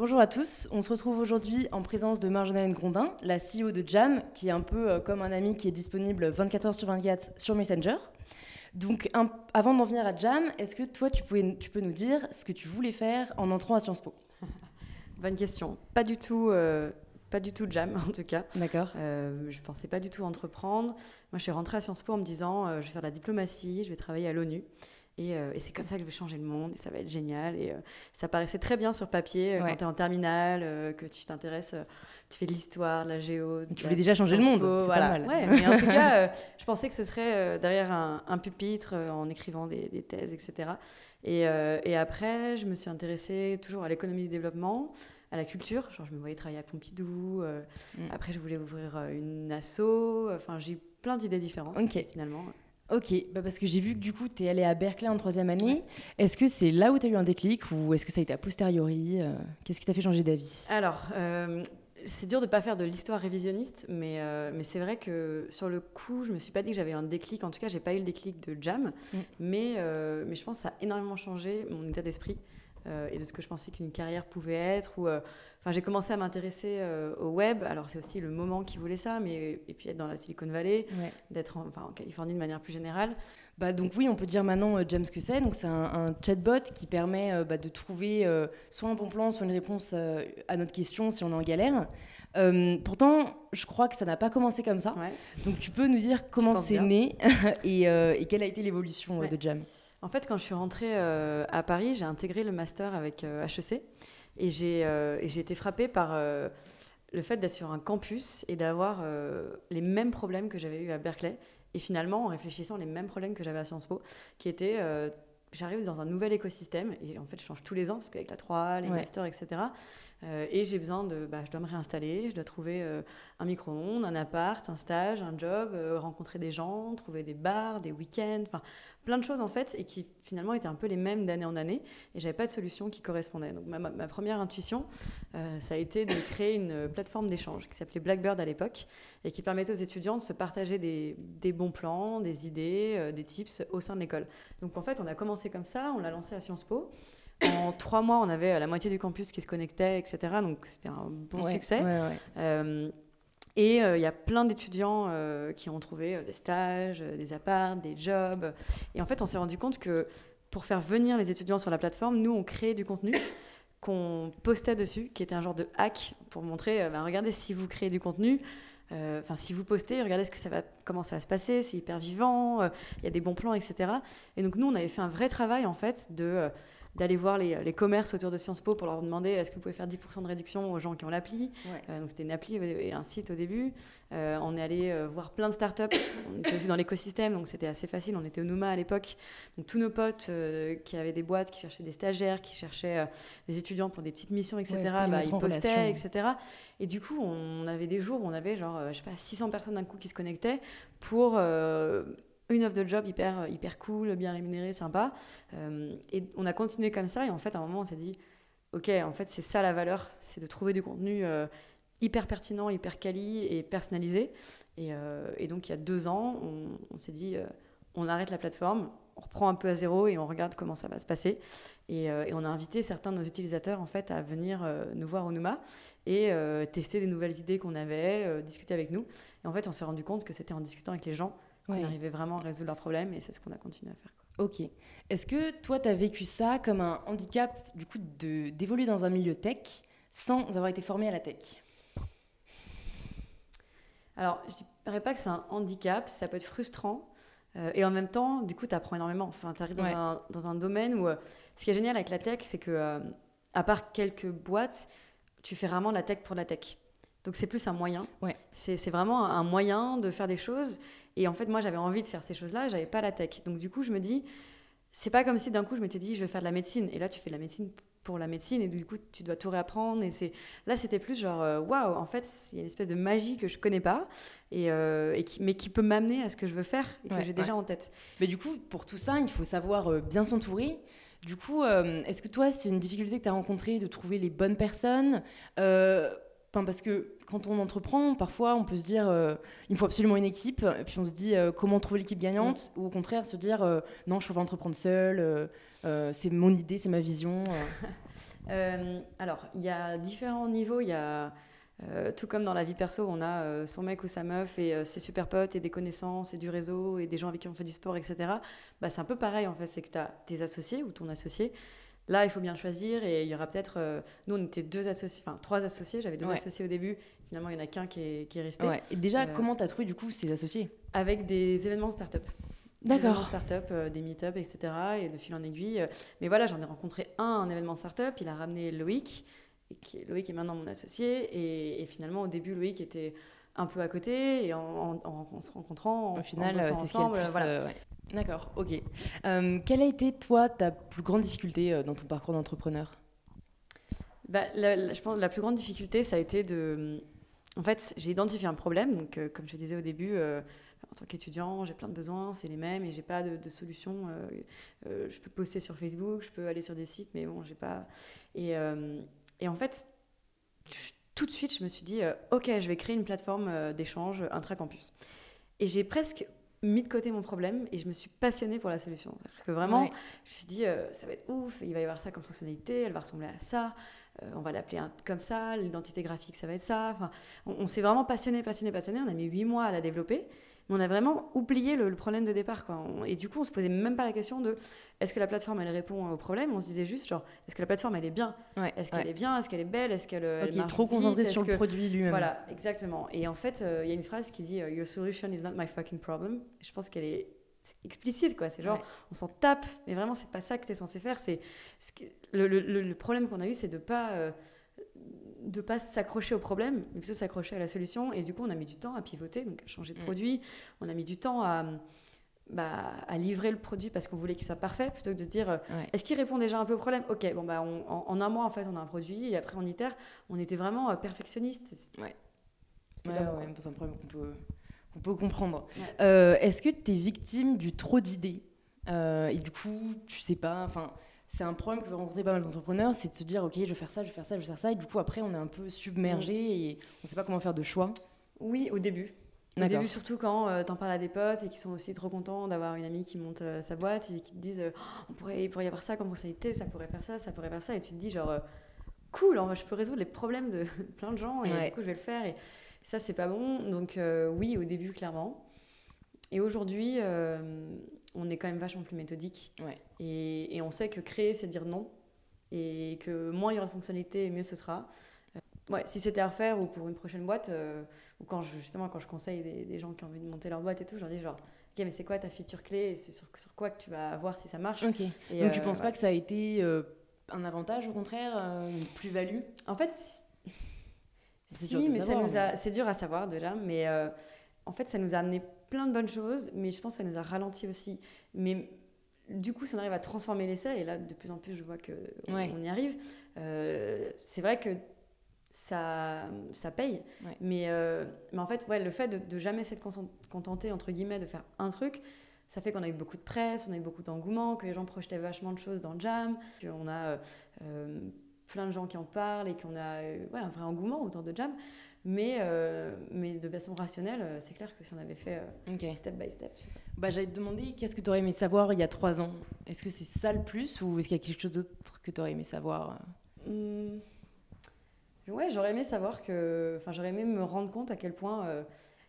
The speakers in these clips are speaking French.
bonjour à tous. On se retrouve aujourd'hui en présence de Marjolaine Grondin, la CEO de Jam, qui est un peu comme un ami qui est disponible 24 heures sur 24 sur Messenger. Donc, avant d'en venir à Jam, est-ce que toi, tu peux nous dire ce que tu voulais faire en entrant à Sciences Po? Bonne question. Pas du tout Jam, en tout cas. D'accord. Je pensais pas du tout entreprendre. Moi, je suis rentrée à Sciences Po en me disant je vais faire de la diplomatie, je vais travailler à l'ONU. Et c'est comme ça que je vais changer le monde et ça va être génial. Et ça paraissait très bien sur papier quand tu es en terminale, que tu t'intéresses, tu fais de l'histoire, de la géo. Tu voulais déjà changer le monde, c'est voilà. pas mal. Ouais, mais en tout cas, je pensais que ce serait derrière un pupitre en écrivant des thèses, etc. Et après, je me suis intéressée toujours à l'économie du développement, à la culture. Genre, je me voyais travailler à Pompidou. Après, je voulais ouvrir une asso. Enfin, j'ai eu plein d'idées différentes, finalement. Ok, parce que j'ai vu que du coup, tu es allée à Berkeley en 3e année. Ouais. Est-ce que c'est là où tu as eu un déclic ou est-ce que ça a été a posteriori Qu'est-ce qui t'a fait changer d'avis? Alors, c'est dur de ne pas faire de l'histoire révisionniste, mais c'est vrai que sur le coup, je ne me suis pas dit que j'avais un déclic. En tout cas, je n'ai pas eu le déclic de Jam, mais je pense que ça a énormément changé mon état d'esprit et de ce que je pensais qu'une carrière pouvait être. J'ai commencé à m'intéresser au web. Alors, c'est aussi le moment qui voulait ça, et puis être dans la Silicon Valley, d'être en Californie de manière plus générale. Donc oui, on peut dire maintenant Jam ce que c'est. Donc c'est un chatbot qui permet de trouver soit un bon plan, soit une réponse à notre question si on est en galère. Pourtant, je crois que ça n'a pas commencé comme ça. Ouais. Donc tu peux nous dire comment c'est né et quelle a été l'évolution de Jam? En fait, quand je suis rentrée à Paris, j'ai intégré le master avec HEC et j'ai été frappée par le fait d'être sur un campus et d'avoir les mêmes problèmes que j'avais eu à Berkeley. Et finalement, en réfléchissant, les mêmes problèmes que j'avais à Sciences Po, qui étaient, j'arrive dans un nouvel écosystème, et en fait, je change tous les ans, parce qu'avec la 3A, les masters, etc., et j'ai besoin je dois me réinstaller, je dois trouver un micro-ondes, un appart, un stage, un job, rencontrer des gens, trouver des bars, des week-ends, enfin, plein de choses, en fait, et qui, finalement, étaient un peu les mêmes d'année en année, et j'avais pas de solution qui correspondait. Donc, ma première intuition, ça a été de créer une plateforme d'échange qui s'appelait Blackbird à l'époque, et qui permettait aux étudiants de se partager des bons plans, des idées, des tips au sein de l'école. Donc, en fait, on a commencé comme ça, on l'a lancé à Sciences Po. En 3 mois, on avait la moitié du campus qui se connectait, etc. Donc, c'était un bon succès. Et il y a plein d'étudiants qui ont trouvé des stages, des apparts, des jobs. Et en fait, on s'est rendu compte que pour faire venir les étudiants sur la plateforme, nous, on créait du contenu qu'on postait dessus, qui était un genre de hack pour montrer, regardez, si vous créez du contenu, si vous postez, regardez comment ça va se passer, c'est hyper vivant, il y a des bons plans, etc. Et donc, nous, on avait fait un vrai travail, en fait, d'aller voir les commerces autour de Sciences Po pour leur demander est-ce que vous pouvez faire 10% de réduction aux gens qui ont l'appli. Donc c'était une appli et un site au début. On est allé voir plein de startups. On était aussi dans l'écosystème, donc c'était assez facile. On était au Nouma à l'époque. Donc tous nos potes qui avaient des boîtes, qui cherchaient des stagiaires, qui cherchaient des étudiants pour des petites missions, etc., ils postaient, etc. Et du coup, on avait des jours où on avait 600 personnes d'un coup qui se connectaient pour... une offre de job hyper cool, bien rémunérée, sympa. Et on a continué comme ça. Et en fait, à un moment, on s'est dit, OK, en fait, c'est ça la valeur. C'est de trouver du contenu hyper pertinent, hyper quali et personnalisé. Et donc, il y a 2 ans, on s'est dit, on arrête la plateforme, on reprend un peu à zéro et on regarde comment ça va se passer. Et on a invité certains de nos utilisateurs, en fait, à venir nous voir au Nouma et tester des nouvelles idées qu'on avait, discuter avec nous. Et en fait, on s'est rendu compte que c'était en discutant avec les gens qu'on arrivait vraiment à résoudre leurs problèmes et c'est ce qu'on a continué à faire. Ok. Est-ce que toi, tu as vécu ça comme un handicap du coup, d'évoluer dans un milieu tech sans avoir été formé à la tech? Alors, je ne dirais pas que c'est un handicap, ça peut être frustrant. Et en même temps, du coup, tu apprends énormément. Enfin, tu arrives dans un domaine où... ce qui est génial avec la tech, c'est que, à part quelques boîtes, tu fais vraiment de la tech pour la tech. Donc, c'est plus un moyen. C'est vraiment un moyen de faire des choses. Et en fait, moi, j'avais envie de faire ces choses-là, j'avais pas la tech. Donc, du coup, je me dis, c'est pas comme si d'un coup, je m'étais dit, je vais faire de la médecine. Et là, tu fais de la médecine pour la médecine, et du coup, tu dois tout réapprendre. Et là, c'était plus genre, waouh, en fait, il y a une espèce de magie que je connais pas, mais qui peut m'amener à ce que je veux faire et que j'ai déjà en tête. Mais du coup, pour tout ça, il faut savoir bien s'entourer. Du coup, est-ce que toi, c'est une difficulté que tu as rencontrée de trouver les bonnes personnes parce que quand on entreprend, parfois, on peut se dire il me faut absolument une équipe, et puis on se dit comment trouver l'équipe gagnante, ou au contraire se dire non, je peux pas entreprendre seule, c'est mon idée, c'est ma vision. Alors, il y a différents niveaux. Il y a, tout comme dans la vie perso, on a son mec ou sa meuf et ses super potes et des connaissances et du réseau et des gens avec qui on fait du sport, etc. Bah, c'est un peu pareil, en fait. C'est que tu as tes associés ou ton associé. Là, il faut bien choisir et il y aura peut-être... nous, on était trois associés. J'avais 2 associés au début. Finalement, il n'y en a qu'un qui est resté. Ouais. Et déjà, comment tu as trouvé, du coup, ces associés? Avec des événements start-up. D'accord. Des événements start-up, des meet-up, etc. Et de fil en aiguille. Mais voilà, j'en ai rencontré un événement start-up. Il a ramené Loïc. Loïc est maintenant mon associé. Et finalement, au début, Loïc était un peu à côté. Et en se rencontrant, au final, c'est ensemble, plus, voilà. Ouais. D'accord, ok. Quelle a été, toi, ta plus grande difficulté dans ton parcours d'entrepreneur? Je pense que la plus grande difficulté, ça a été de... En fait, j'ai identifié un problème. Donc, comme je disais au début, en tant qu'étudiant, j'ai plein de besoins, c'est les mêmes et j'ai pas de solution. Je peux poster sur Facebook, je peux aller sur des sites, mais bon, j'ai pas... Et en fait, tout de suite, je me suis dit, OK, je vais créer une plateforme d'échange intra-campus. Et j'ai presque mis de côté mon problème et je me suis passionnée pour la solution. C'est-à-dire que vraiment, je me suis dit, ça va être ouf, il va y avoir ça comme fonctionnalité, elle va ressembler à ça, on va l'appeler comme ça, l'identité graphique, ça va être ça. Enfin, on s'est vraiment passionné. On a mis 8 mois à la développer, mais on a vraiment oublié le problème de départ, quoi. Et du coup, on se posait même pas la question de est-ce que la plateforme, elle répond au problème. On se disait juste, genre, est-ce que la plateforme, elle est bien? Est-ce qu'elle est bien? Est-ce qu'elle est belle? Est-ce qu'elle elle marche trop concentré vite? sur le produit lui-même. Voilà, exactement. Et en fait, il y a une phrase qui dit Your solution is not my fucking problem. Je pense qu'elle est explicite, quoi. C'est genre, on s'en tape, mais vraiment, c'est pas ça que tu es censé faire. Le problème qu'on a eu, c'est de pas s'accrocher au problème, mais plutôt s'accrocher à la solution. Et du coup, on a mis du temps à pivoter, donc à changer de produit. On a mis du temps à livrer le produit parce qu'on voulait qu'il soit parfait, plutôt que de se dire est-ce qu'il répond déjà un peu au problème? Ok, bon, en un mois, en fait, on a un produit et après, on itère. On était vraiment perfectionniste. C'est un problème qu'on peut comprendre. Est-ce que tu es victime du trop d'idées et du coup, tu sais pas... C'est un problème que rencontrer pas mal d'entrepreneurs, c'est de se dire, OK, je vais faire ça, je vais faire ça, je vais faire ça. Et du coup, après, on est un peu submergé et on ne sait pas comment faire de choix. Oui, au début. Au début, surtout quand t'en parles à des potes et qui sont aussi trop contents d'avoir une amie qui monte sa boîte et qui te disent il pourrait y avoir ça comme fonctionnalité, ça pourrait faire ça, ça pourrait faire ça. Et tu te dis, genre, cool, je peux résoudre les problèmes de plein de gens et du coup, je vais le faire. Et ça, c'est pas bon. Donc, oui, au début, clairement. Et aujourd'hui, on est quand même vachement plus méthodique. Et on sait que créer, c'est dire non. Et que moins il y aura de fonctionnalités, mieux ce sera. Si c'était à refaire ou pour une prochaine boîte, ou quand je conseille des gens qui ont envie de monter leur boîte et tout, je leur dis genre, OK, mais c'est quoi ta feature clé et c'est sur quoi que tu vas voir si ça marche. Et donc tu penses pas que ça a été un avantage, au contraire, une plus-value? En fait, c'est dur à savoir déjà, mais en fait, ça nous a amené plein de bonnes choses, mais je pense que ça nous a ralenti aussi. Mais du coup, ça arrive à transformer l'essai, et là, de plus en plus, je vois qu'on y arrive. C'est vrai que ça paye, mais en fait, le fait de jamais s'être contenté, entre guillemets, de faire un truc, ça fait qu'on a eu beaucoup de presse, on a eu beaucoup d'engouement, que les gens projetaient vachement de choses dans le Jam, qu'on a plein de gens qui en parlent et qu'on a un vrai engouement autour de Jam. Mais de façon rationnelle, c'est clair que si on avait fait step by step. J'allais te demander, qu'est-ce que tu aurais aimé savoir il y a 3 ans? Est-ce que c'est ça le plus ou est-ce qu'il y a quelque chose d'autre que tu aurais aimé savoir? J'aurais aimé savoir j'aurais aimé me rendre compte à quel point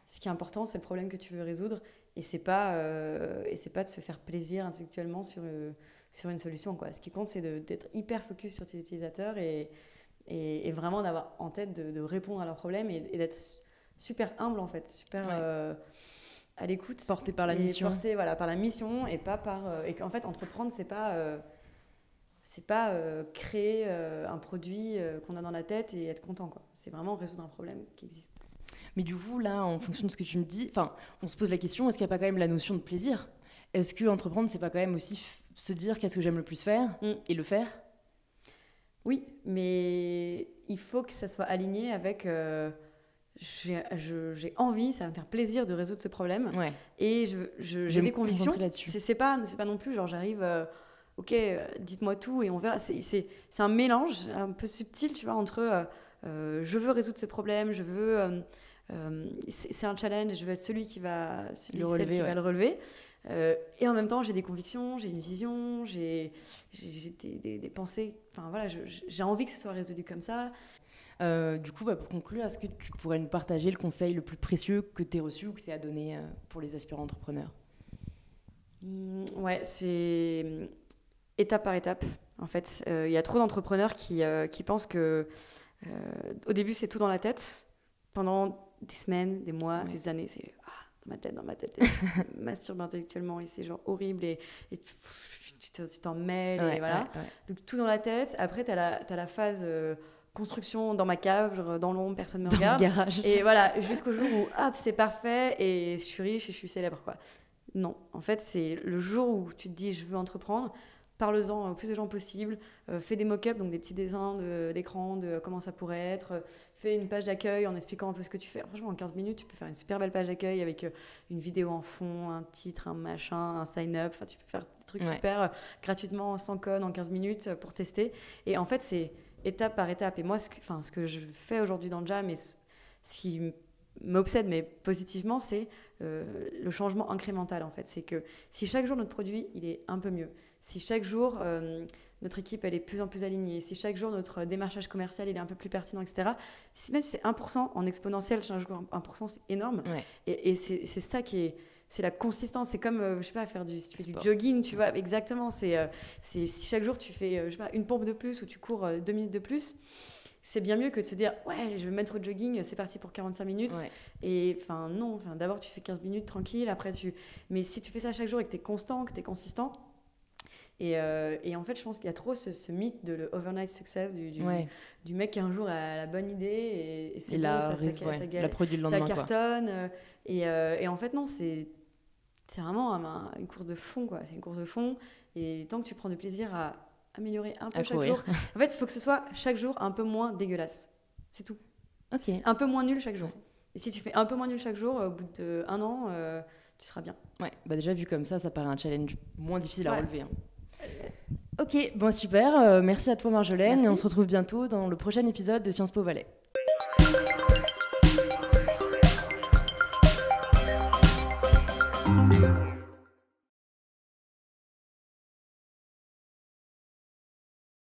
ce qui est important, c'est le problème que tu veux résoudre et c'est pas de se faire plaisir intellectuellement sur une solution, quoi. Ce qui compte, c'est d'être hyper focus sur tes utilisateurs et vraiment d'avoir en tête de répondre à leurs problèmes et d'être super humble, en fait, super à l'écoute. Porté par la mission. Porté par la mission et pas par... et qu'en fait, entreprendre, c'est pas créer un produit qu'on a dans la tête et être content, quoi. C'est vraiment résoudre un problème qui existe. Mais du coup, là, en fonction de ce que tu me dis, on se pose la question, est-ce qu'il n'y a pas quand même la notion de plaisir? Est-ce que entreprendre, c'est pas quand même aussi se dire qu'est-ce que j'aime le plus faire et le faire? Oui, mais il faut que ça soit aligné avec j'ai envie, ça va me faire plaisir de résoudre ce problème. Et j'ai des convictions. C'est pas non plus genre j'arrive, OK, dites-moi tout et on verra. C'est un mélange un peu subtil, tu vois, entre je veux résoudre ce problème, je veux... c'est un challenge, je veux être celui qui va le relever. Et en même temps, j'ai des convictions, j'ai une vision, j'ai des pensées. Enfin voilà, j'ai envie que ce soit résolu comme ça. Du coup, pour conclure, est-ce que tu pourrais nous partager le conseil le plus précieux que tu aies reçu ou que tu as donné pour les aspirants entrepreneurs? Ouais, c'est étape par étape. En fait, il y a trop d'entrepreneurs qui pensent que au début, c'est tout dans la tête. Pendant des semaines, des mois, des années, c'est dans ma tête. Je masturbe intellectuellement et c'est genre horrible et tu t'en mêles et voilà. Donc tout dans la tête. Après, t'as la phase construction dans ma cave, dans l'ombre, personne ne me regarde. Dans le garage. Et voilà, jusqu'au jour où hop, c'est parfait et je suis riche et je suis célèbre, quoi. Non, en fait, c'est le jour où tu te dis je veux entreprendre. Parle-en au plus de gens possible, fais des mock-ups, donc des petits dessins d'écran de comment ça pourrait être, fais une page d'accueil en expliquant un peu ce que tu fais. Franchement, en 15 minutes, tu peux faire une super belle page d'accueil avec une vidéo en fond, un titre, un machin, un sign-up. Enfin, tu peux faire des trucs super gratuitement, sans code, en 15 minutes pour tester. Et en fait, c'est étape par étape. Et moi, ce que je fais aujourd'hui dans le Jam, et ce qui m'obsède, mais positivement, c'est le changement incrémental, en fait. C'est que si chaque jour, notre produit, il est un peu mieux, si chaque jour, notre équipe elle est de plus en plus alignée, si chaque jour, notre démarchage commercial il est un peu plus pertinent, etc., même si c'est 1% en exponentiel, chaque jour 1%, c'est énorme. Et c'est ça qui est... C'est la consistance. C'est comme, je sais pas, si tu fais du jogging, tu vois, exactement. C'est si chaque jour, tu fais, je sais pas, une pompe de plus ou tu cours 2 minutes de plus, c'est bien mieux que de se dire ouais, je vais me mettre au jogging, c'est parti pour 45 minutes. Et non, d'abord tu fais 15 minutes tranquille, après mais si tu fais ça chaque jour et que tu es constant, que tu es consistant. Et en fait, je pense qu'il y a trop ce mythe de le overnight success du mec qui un jour a la bonne idée et c'est bon, ça cartonne. Et en fait, non, c'est vraiment une course de fond, quoi. C'est une course de fond. Et tant que tu prends du plaisir à améliorer un peu chaque jour. En fait, il faut que ce soit chaque jour un peu moins dégueulasse. C'est tout. Un peu moins nul chaque jour. Et si tu fais un peu moins nul chaque jour, au bout d'1 an, tu seras bien. Ouais, déjà vu comme ça paraît un challenge moins difficile à relever. Ok, bon super. Merci à toi Marjolaine. Merci. Et on se retrouve bientôt dans le prochain épisode de Sciences Po Valais.